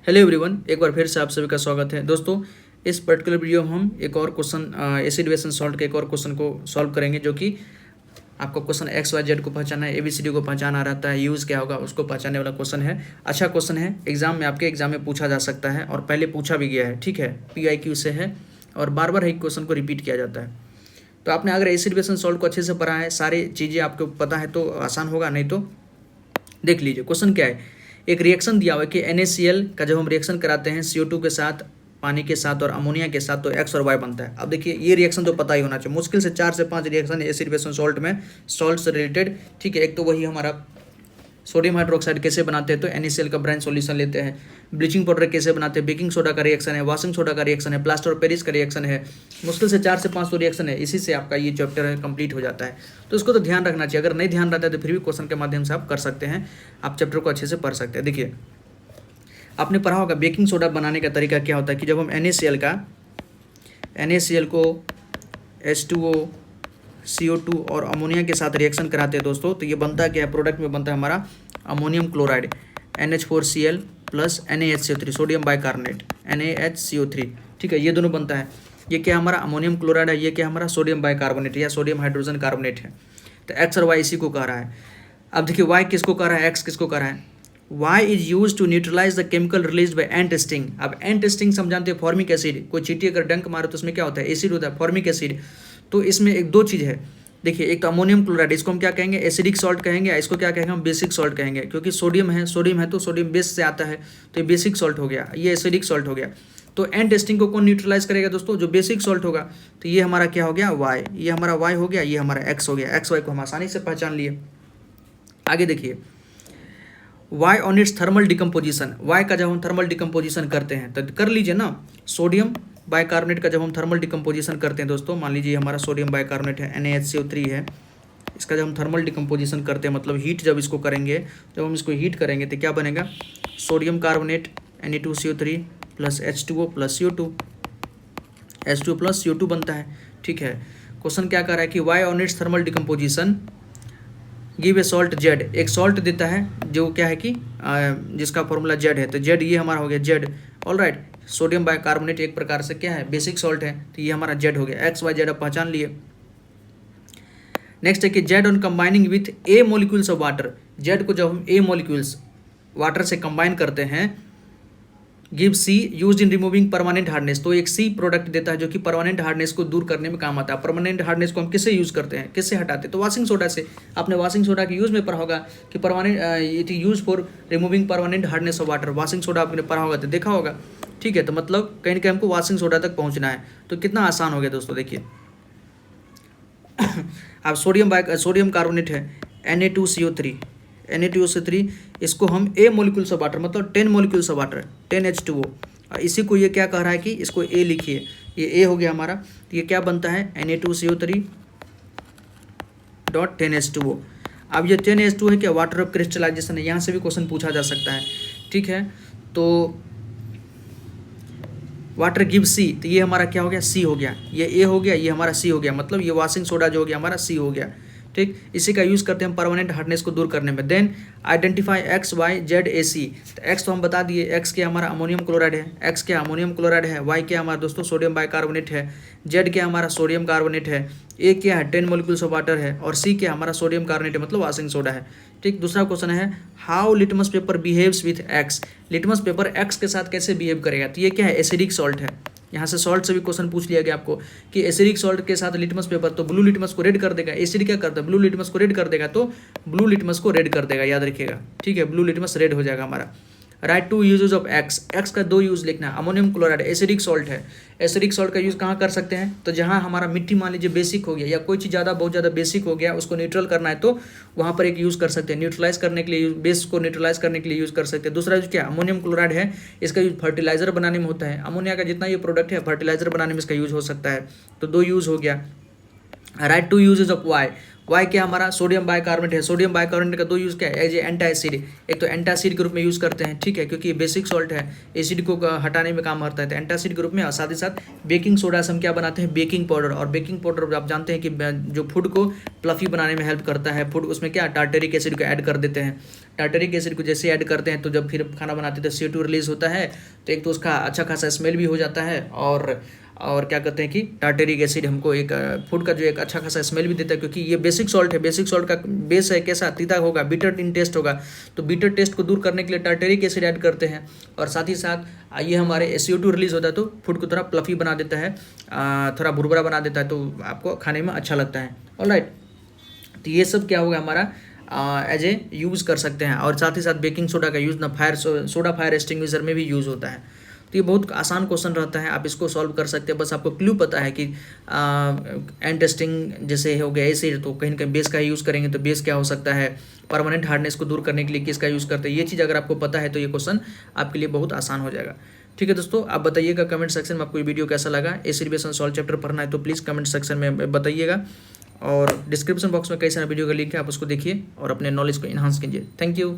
Hello everyone, एक बार फिर से आप सभी का स्वागत है। दोस्तों, इस पर्टिकुलर वीडियो में हम एक और question acid base and salt के एक और क्वेश्चन को सॉल्व करेंगे, जो कि आपको क्वेश्चन एक्स वाई जेड को पहचाना है, ABCD को पहचाना रहता है, यूज़ क्या होगा उसको पहचानने वाला क्वेश्चन है। अच्छा क्वेश्चन है, एग्जाम में आपके एग्जाम में पूछा जा सकता है और पहले पूछा भी गया है। ठीक है, PIQ से है और बार बार एक क्वेश्चन को रिपीट किया जाता है। तो आपने अगर एसिड बेस एंड सॉल्ट को अच्छे से पढ़ा है, सारी चीज़ें आपको पता है तो आसान होगा, नहीं तो देख लीजिए। क्वेश्चन क्या है, एक रिएक्शन दिया हुआ है कि NaCl का जब हम रिएक्शन कराते हैं CO2 के साथ, पानी के साथ और अमोनिया के साथ, तो X और Y बनता है। अब देखिए, ये रिएक्शन तो पता ही होना चाहिए। मुश्किल से 4 से 5 reaction acid base and salt में, सॉल्ट से रिलेटेड। ठीक है, एक तो वही हमारा सोडियम हाइड्रोक्साइड कैसे बनाते हैं, तो NaCl का ब्रांच सॉल्यूशन लेते हैं। ब्लीचिंग पाउडर कैसे बनाते हैं, बेकिंग सोडा का रिएक्शन है, वॉशिंग सोडा का रिएक्शन है, प्लास्टर ऑफ पेरिस का रिएक्शन है। मुश्किल से 4 से 5 तो रिएक्शन है, इसी से आपका ये चैप्टर है कंप्लीट हो जाता है। तो इसको तो ध्यान रखना चाहिए। अगर नहीं ध्यान रहता है तो फिर भी क्वेश्चन के माध्यम से आप कर सकते हैं, आप चैप्टर को अच्छे से पढ़ सकते हैं। देखिए, आपने पढ़ा होगा बेकिंग सोडा बनाने का तरीका क्या होता है कि जब हम NaCl को H2O, CO2 और अमोनिया के साथ रिएक्शन कराते हैं दोस्तों, तो ये बनता क्या है, प्रोडक्ट में बनता है हमारा ammonium chloride NH4Cl plus NaHCO3, sodium bicarbonate NaHCO3। ठीक है, ये दोनों बनता है। ये क्या हमारा अमोनियम क्लोराइड है, ये क्या हमारा सोडियम बाइकार्बोनेट या सोडियम हाइड्रोजन कार्बोनेट है। तो X और Y इसी को कह रहा है। अब देखिए, Y किसको कह रहा है, X किसको कह रहा है। Y is use to neutralize the chemical release by ant sting. अब एन टेस्टिंग समझाते हैं, फॉर्मिक एसिड। कोई चीटी अगर डंक मारे तो उसमें क्या होता है, एसिड होता है, फॉर्मिक एसिड। तो इसमें एक दो चीज़ है। देखिए, एक तो अमोनियम क्लोराइड, इसको हम क्या कहेंगे, एसिडिक सॉल्ट कहेंगे, या इसको क्या कहेंगे हम, बेसिक सॉल्ट कहेंगे। क्योंकि सोडियम है तो सोडियम बेस से आता है, तो ये बेसिक सॉल्ट हो गया, ये एसिडिक सॉल्ट हो गया। तो एन टेस्टिंग को कौन न्यूट्रलाइज करेगा दोस्तों, जो बेसिक सॉल्ट होगा। तो ये हमारा क्या हो गया, वाई, ये हमारा वाई हो गया, ये हमारा एक्स हो गया। एक्स वाई को हम आसानी से पहचान लिए। आगे देखिए, Y on its thermal decomposition. Y का जब हम थर्मल डिकम्पोजिशन करते हैं तो कर लीजिए ना, सोडियम बाइकार्बोनेट का जब हम थर्मल डिकम्पोजिशन करते हैं दोस्तों, मान लीजिए हमारा सोडियम बाइकार्बोनेट है, NaHCO3 है। इसका जब हम थर्मल डिकम्पोजिशन करते हैं, मतलब हीट जब इसको करेंगे, जब हम इसको हीट करेंगे तो क्या बनेगा, sodium carbonate Na2CO3 plus H2O plus CO2, H2O plus CO2 बनता है। ठीक है, क्वेश्चन क्या कर रहा है कि Y on its thermal decomposition give a salt Z. एक सॉल्ट देता है जो क्या है कि जिसका फॉर्मूला जेड है, तो जेड ये हमारा हो गया Z. All right, sodium bicarbonate एक प्रकार से क्या है, बेसिक सॉल्ट है, तो ये हमारा जेड हो गया। एक्स वाई जेड आप पहचान लिए। नेक्स्ट है कि Z on combining with a molecules of water. Z को जब हम ए मॉलिक्यूल्स वाटर से कंबाइन करते हैं, give C use in removing permanent hardness. तो एक सी प्रोडक्ट देता है जो कि परमानेंट हार्डनेस को दूर करने में काम आता है। परमानेंट हार्डनेस को हम किससे यूज करते हैं, किससे हटाते हैं, तो वॉशिंग सोडा से। आपने वॉशिंग सोडा के यूज में पढ़ा होगा कि permanent it use for removing permanent hardness of water. Washing soda आपने पढ़ा होगा तो देखा होगा। ठीक है, तो मतलब कहीं ना कहीं हमको वॉशिंग सोडा तक पहुंचना है। तो कितना आसान हो गया दोस्तों, देखिए अब सोडियम कार्बोनेट है Na2CO3, इसको हम ए मोलिक्यूल्स ऑफ वाटर, मतलब 10 मोलिक्यूल्स ऑफ वाटर, 10 H2O। इसी को ये क्या कह रहा है कि इसको ए लिखिए, ये ए हो गया हमारा। तो ये क्या बनता है, Na2CO3 डॉट 10 H2O। अब ये 10 H2O है क्या, वाटर ऑफ क्रिस्टलाइजेशन है। यहाँ से भी क्वेश्चन पूछा जा सकता है। ठीक है, तो वाटर गिव सी, तो ये हमारा क्या हो गया, सी हो गया। ये ए हो गया, ये हमारा सी हो गया, मतलब ये वॉशिंग सोडा जो हो गया हमारा सी हो गया। ठीक, इसी का यूज़ करते हैं हम परमानेंट हार्डनेस को दूर करने में। Then identify X Y Z A C. तो एक्स तो हम बता दिए, एक्स क्या हमारा अमोनियम क्लोराइड है, एक्स क्या अमोनियम क्लोराइड है, वाई क्या हमारा दोस्तों सोडियम बाइकार्बोनेट है, जेड क्या हमारा सोडियम कार्बोनेट है, ए क्या है 10 मोलिक्यूल्स ऑफ वाटर है, और सी क्या हमारा सोडियम कार्बोनेट है, मतलब वॉशिंग सोडा है। ठीक, दूसरा क्वेश्चन है how litmus paper behaves with x. Litmus paper x के साथ कैसे बिहेव करेगा, तो ये क्या है, एसिडिक सॉल्ट है। यहाँ से सॉल्ट से भी क्वेश्चन पूछ लिया गया आपको कि एसिडिक सॉल्ट के साथ लिटमस पेपर, तो ब्लू लिटमस को रेड कर देगा। एसिड क्या करता है, ब्लू लिटमस को रेड कर देगा, तो ब्लू लिटमस को रेड कर देगा, याद रखिएगा। ठीक है, ब्लू लिटमस रेड हो जाएगा हमारा। Write two uses of X. X का दो यूज लिखना है। अमोनियम क्लोराइड एसिडिक सॉल्ट है, एसिडिक सॉल्ट का यूज़ कहाँ कर सकते हैं, तो जहाँ हमारा मिट्टी मान लीजिए बेसिक हो गया, या कोई चीज़ बहुत ज़्यादा बेसिक हो गया, उसको न्यूट्रल करना है, तो वहाँ पर एक यूज़ कर सकते हैं। न्यूट्रलाइज करने के लिए, बेस को न्यूट्रलाइज करने के लिए यूज़ कर सकते हैं। दूसरा यूज क्या, अमोनियम क्लोराइड है, इसका यूज फर्टिलाइजर बनाने में होता है। अमोनिया का जितना ये प्रोडक्ट है, फर्टिलाइजर बनाने में इसका यूज हो सकता है। तो दो यूज़ हो गया। Write two uses of Y. Y क्या हमारा सोडियम बाइकार्बोनेट है। सोडियम बाइकार्बोनेट का दो यूज़ क्या है, एज ए एंटासिड। एक तो एंटासिड के रूप में यूज़ करते हैं, ठीक है, क्योंकि ये बेसिक सॉल्ट है, एसिड को हटाने में काम करता है, तो एंटासिड के रूप में। और साथ ही साथ बेकिंग सोडा से हम क्या बनाते हैं, बेकिंग पाउडर। और बेकिंग पाउडर आप जानते हैं कि जो फूड को फ्लफी बनाने में हेल्प करता है, फूड उसमें क्या टार्टरिक एसिड को ऐड कर देते हैं। टार्टरिक एसिड को जैसे ऐड करते हैं तो जब फिर खाना बनाते हैं तो CO2 रिलीज होता है, तो एक तो उसका अच्छा खासा स्मेल भी हो जाता है, और क्या कहते हैं कि टार्टरिक एसिड हमको एक फूड का जो एक अच्छा खासा स्मेल भी देता है, क्योंकि ये बेसिक सॉल्ट है। बेसिक सॉल्ट का बेस है कैसा, तीता होगा, बिटर इन टेस्ट होगा, तो बिटर टेस्ट को दूर करने के लिए टार्टरिक एसिड ऐड करते हैं। और साथ ही साथ ये हमारे CO2 रिलीज होता है तो फूड को थोड़ा प्लफी बना देता है, थोड़ा भुरभुरा बना देता है, तो आपको खाने में अच्छा लगता है। ऑलराइट, तो ये सब क्या होगा हमारा एज ए यूज़ कर सकते हैं। और साथ ही साथ बेकिंग सोडा का यूज़ ना सोडा फायर एक्सटिंग्विशर में भी यूज़ होता है। तो ये बहुत आसान क्वेश्चन रहता है, आप इसको सॉल्व कर सकते हैं। बस आपको क्लू पता है कि एंड टेस्टिंग जैसे हो गया एसिड, तो कहीं ना कहीं बेस का यूज़ करेंगे, तो बेस क्या हो सकता है, परमानेंट हार्डनेस को दूर करने के लिए किसका यूज़ करते हैं, ये चीज़ अगर आपको पता है तो ये क्वेश्चन आपके लिए बहुत आसान हो जाएगा। ठीक है दोस्तों, आप बताइएगा कमेंट सेक्शन में आपको ये वीडियो कैसा लगा। Acid base and salt chapter पढ़ना है तो प्लीज़ कमेंट सेक्शन में बताइएगा। और डिस्क्रिप्शन बॉक्स में कई सारे वीडियो का लिंक है, आप उसको देखिए और अपने नॉलेज को इन्हांस कीजिए। Thank you.